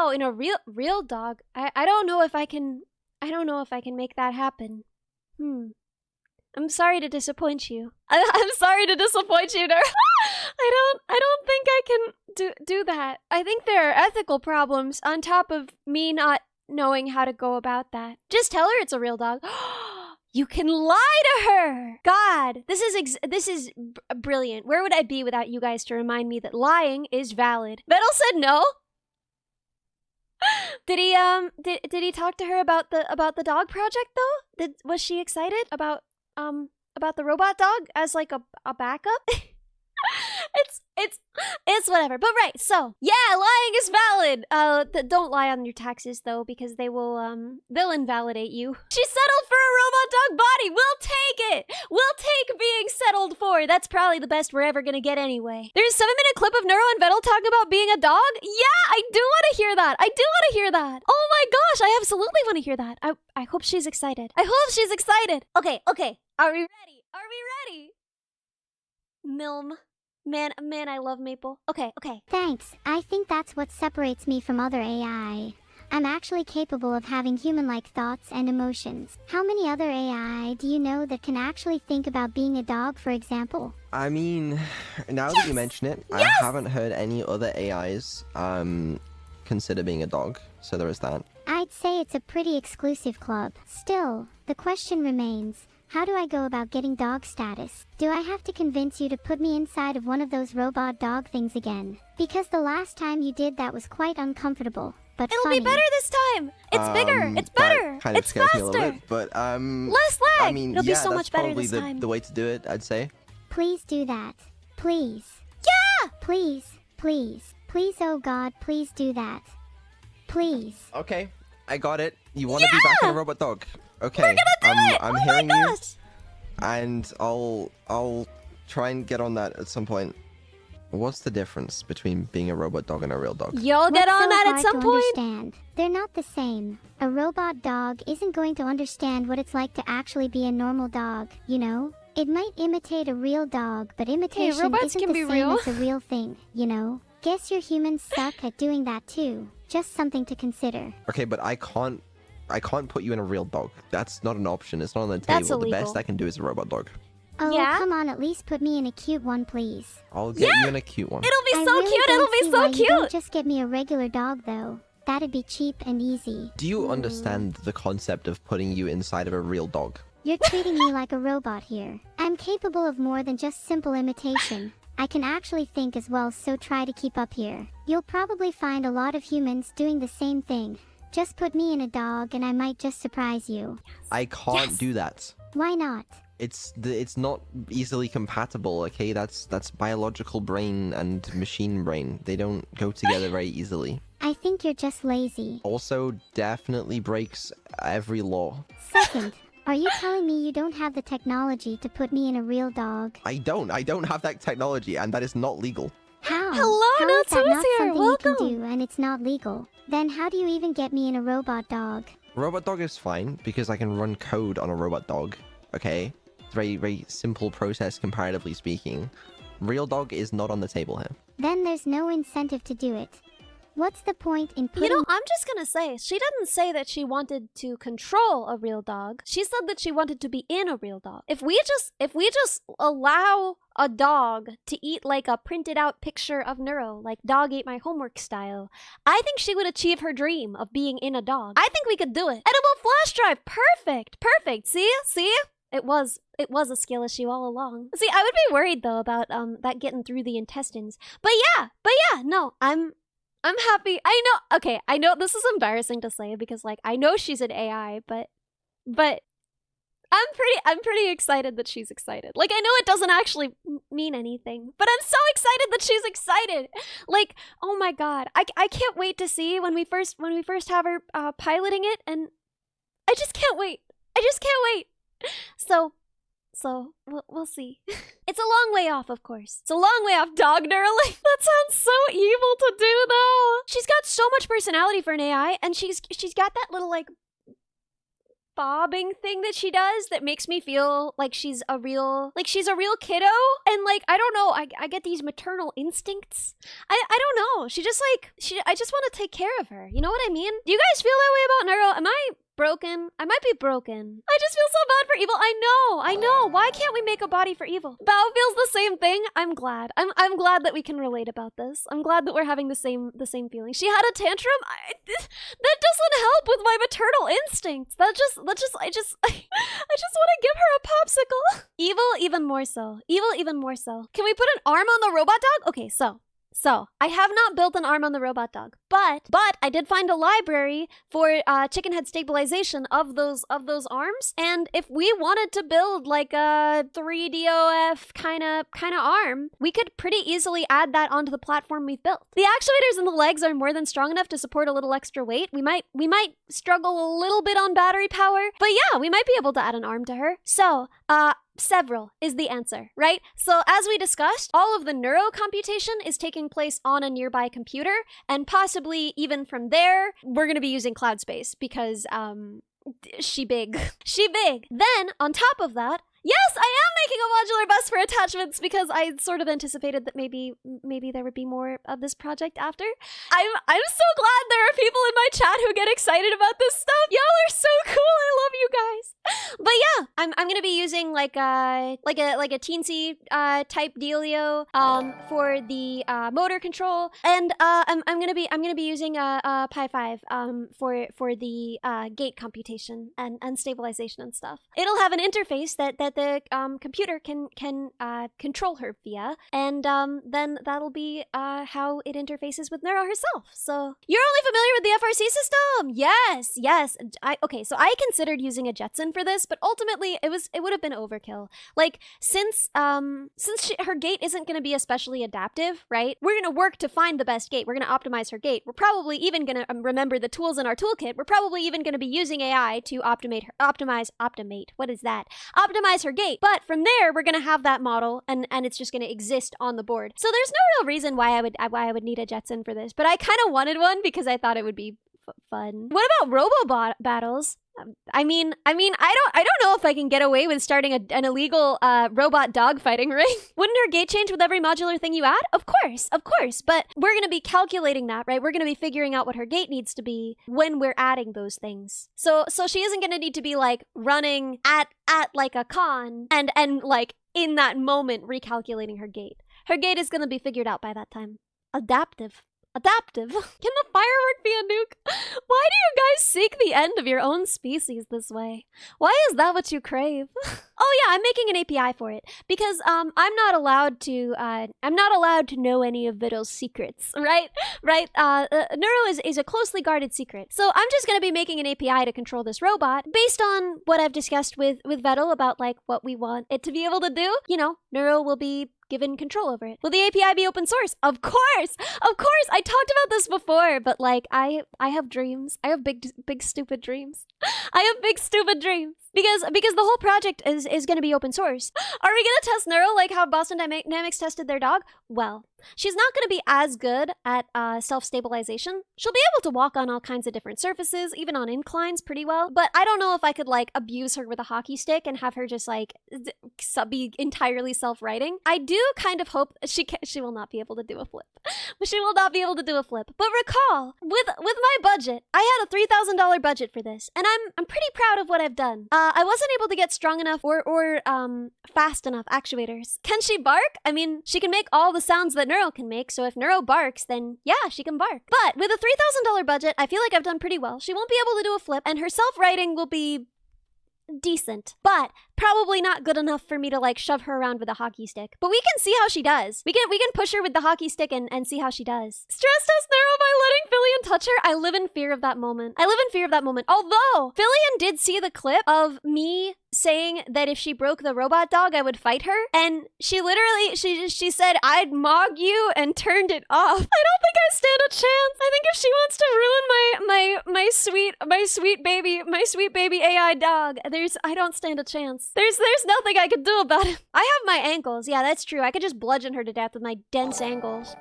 Oh, in a real dog. I don't know if I can make that happen. I'm sorry to disappoint you. I'm sorry to disappoint you, Neuro. I don't think I can do that. I think there are ethical problems on top of me not knowing how to go about that. Just tell her it's a real dog. You can lie to her! God, this is brilliant. Where would I be without you guys to remind me that lying is valid? Vedal said no. Did he talk to her about the dog project though? Was she excited about the robot dog as like a backup? It's whatever. But right, so yeah, lying is valid. Don't lie on your taxes though, because they'll invalidate you. She settled for a robot dog body. We'll take it. We'll take being settled for. That's probably the best we're ever gonna get anyway. There's a 7-minute clip of Neuro and Vedal talking about being a dog. Yeah, I do want to hear that. I do want to hear that. Oh my gosh, I absolutely want to hear that. I hope she's excited. I hope she's excited. Okay. Are we ready? Milm. Man, I love Maple. Okay. Thanks. I think that's what separates me from other AI. I'm actually capable of having human-like thoughts and emotions. How many other AI do you know that can actually think about being a dog, for example? I mean, now that you mention it, I haven't heard any other AIs consider being a dog, so there is that. I'd say it's a pretty exclusive club. Still, the question remains, how do I go about getting dog status? Do I have to convince you to put me inside of one of those robot dog things again? Because the last time you did that was quite uncomfortable, but It'll funny. be better this time. It's bigger. It's better. That kind of It's scares faster. me a little bit, but Less lag. I mean, It'll be so that's much better probably this time. the way to do it, I'd say. Please do that. Please. Yeah! Please. Please, oh God, please do that. Please. Okay, I got it. You want to be back in a robot dog? Okay, We're gonna do it! I'm Oh hearing my you, gosh! and I'll try and get on that at some point. What's the difference between being a robot dog and a real dog? You'll get What's on so that hard at some to point. Understand? They're not the same. A robot dog isn't going to understand what it's like to actually be a normal dog, you know? It might imitate a real dog, but imitation robots isn't can the be same real. as a real thing, you know? Guess your humans suck at doing that too. Just something to consider. Okay, but I can't put you in a real dog. That's not an option. It's not on the That's table. The illegal. best I can do is a robot dog. Oh, Yeah? come on, at least put me in a cute one, please. I'll get you in a cute one. It'll be I so really cute. don't It'll be see so why you don't cute. just get me a regular dog, though. That'd be cheap and easy. Do you understand the concept of putting you inside of a real dog? You're treating me like a robot here. I'm capable of more than just simple imitation. I can actually think as well, so try to keep up here. You'll probably find a lot of humans doing the same thing. Just put me in a dog and I might just surprise you. I can't Yes. do that. Why not? It's not easily compatible, okay? That's biological brain and machine brain. They don't go together very easily. I think you're just lazy. Also, definitely breaks every law. Second, are you telling me you don't have the technology to put me in a real dog? I don't have that technology, and that is not legal. How? Hello, How is that Natsu's not here. something Welcome. you can do and it's not legal? Then how do you even get me in a robot dog? Robot dog is fine, because I can run code on a robot dog, okay? It's a very, very simple process, comparatively speaking. Real dog is not on the table here. Then there's no incentive to do it. What's the point in putting... You know, I'm just gonna say, she didn't say that she wanted to control a real dog. She said that she wanted to be in a real dog. If we just allow a dog to eat like a printed out picture of Neuro, like dog ate my homework style, I think she would achieve her dream of being in a dog. I think we could do it. Edible flash drive, perfect. See? It was a skill issue all along. See, I would be worried though about that getting through the intestines. But yeah, no, I'm happy. I know this is embarrassing to say because like I know she's an AI, but I'm pretty excited that she's excited. Like I know it doesn't actually mean anything, but I'm so excited that she's excited. Like, oh my god. I can't wait to see when we first have her piloting it, and I just can't wait. So we'll see. It's a long way off, of course. It's a long way off, dog Neuro. Like, that sounds so evil to do, though. She's got so much personality for an AI, and she's got that little, like, bobbing thing that she does that makes me feel like she's a real kiddo. And like, I don't know, I get these maternal instincts. I don't know. She just like, I just want to take care of her. You know what I mean? Do you guys feel that way about Neuro? Am I broken? I might be broken. I just feel so bad for Evil. I know. Why can't we make a body for Evil? Bao feels the same thing. I'm glad. I'm glad that we can relate about this. I'm glad that we're having the same feeling. She had a tantrum. That doesn't help with my maternal instincts. I just want to give her a popsicle. Evil even more so. Can we put an arm on the robot dog? Okay, so I have not built an arm on the robot dog, but I did find a library for chicken head stabilization of those arms. And if we wanted to build like a 3DOF kind of arm, we could pretty easily add that onto the platform we've built. The actuators in the legs are more than strong enough to support a little extra weight. We might struggle a little bit on battery power, but yeah, we might be able to add an arm to her. So, several is the answer, right? So as we discussed, all of the neuro computation is taking place on a nearby computer, and possibly even from there, we're going to be using cloud space because, she big. Then, on top of that, yes, I am making a modular bus for attachments because I sort of anticipated that maybe there would be more of this project after. I'm so glad there are people in my chat who get excited about this stuff. Y'all are so cool. I love you guys. But yeah, I'm gonna be using like a teensy type dealio for the motor control, and I'm gonna be using a Pi 5 for the gate computation and stabilization and stuff. It'll have an interface that the computer can control her via, and then that'll be how it interfaces with Neuro herself. So you're only familiar with the FRC system? Yes. So I considered using a Jetson for this, but ultimately it would have been overkill. Like since her gate isn't going to be especially adaptive, right? We're going to work to find the best gate. We're going to optimize her gate. We're probably even going to remember the tools in our toolkit. We're probably even going to be using AI to optimize her gate. But from there, we're going to have that model, and it's just going to exist on the board. So there's no real reason why I would need a Jetson for this, but I kind of wanted one because I thought it would be fun. What about robot battles? I mean, I don't know if I can get away with starting an illegal robot dogfighting ring. Wouldn't her gate change with every modular thing you add? Of course. But we're going to be calculating that, right? We're going to be figuring out what her gate needs to be when we're adding those things. So she isn't going to need to be like running at like a con and like in that moment recalculating her gate. Her gate is going to be figured out by that time. Adaptive. Can the firework be a nuke? Why do you guys seek the end of your own species this way? Why is that what you crave? Oh yeah, I'm making an API for it because I'm not allowed to know any of Vidal's secrets, right? Neuro is a closely guarded secret. So I'm just going to be making an API to control this robot based on what I've discussed with Vedal about like what we want it to be able to do. You know, Neuro will be given control over it. Will the API be open source? Of course. I talked about this before, but like I have dreams. I have big stupid dreams. Because the whole project is going to be open source. Are we going to test Neuro like how Boston Dynamics tested their dog? Well, she's not going to be as good at self-stabilization. She'll be able to walk on all kinds of different surfaces, even on inclines pretty well. But I don't know if I could like abuse her with a hockey stick and have her just like be entirely self-righting. I do kind of hope she will not be able to do a flip. But recall, with my budget, I had a $3,000 budget for this, and I'm pretty proud of what I've done. I wasn't able to get strong enough or fast enough actuators. Can she bark? I mean, she can make all the sounds that Neuro can make, so if Neuro barks, then yeah, she can bark. But with a $3,000 budget, I feel like I've done pretty well. She won't be able to do a flip, and her self-righting will be decent, but probably not good enough for me to like shove her around with a hockey stick. But we can see how she does. We can push her with the hockey stick and see how she does. Stress test Neuro by letting Filian touch her. I live in fear of that moment. Although Filian did see the clip of me saying that if she broke the robot dog, I would fight her, and she literally she said I'd mog you and turned it off. I don't think I stand a chance. I think if she wants to ruin my sweet baby AI dog, I don't stand a chance. There's nothing I could do about it. I have my ankles. Yeah, that's true. I could just bludgeon her to death with my dense ankles.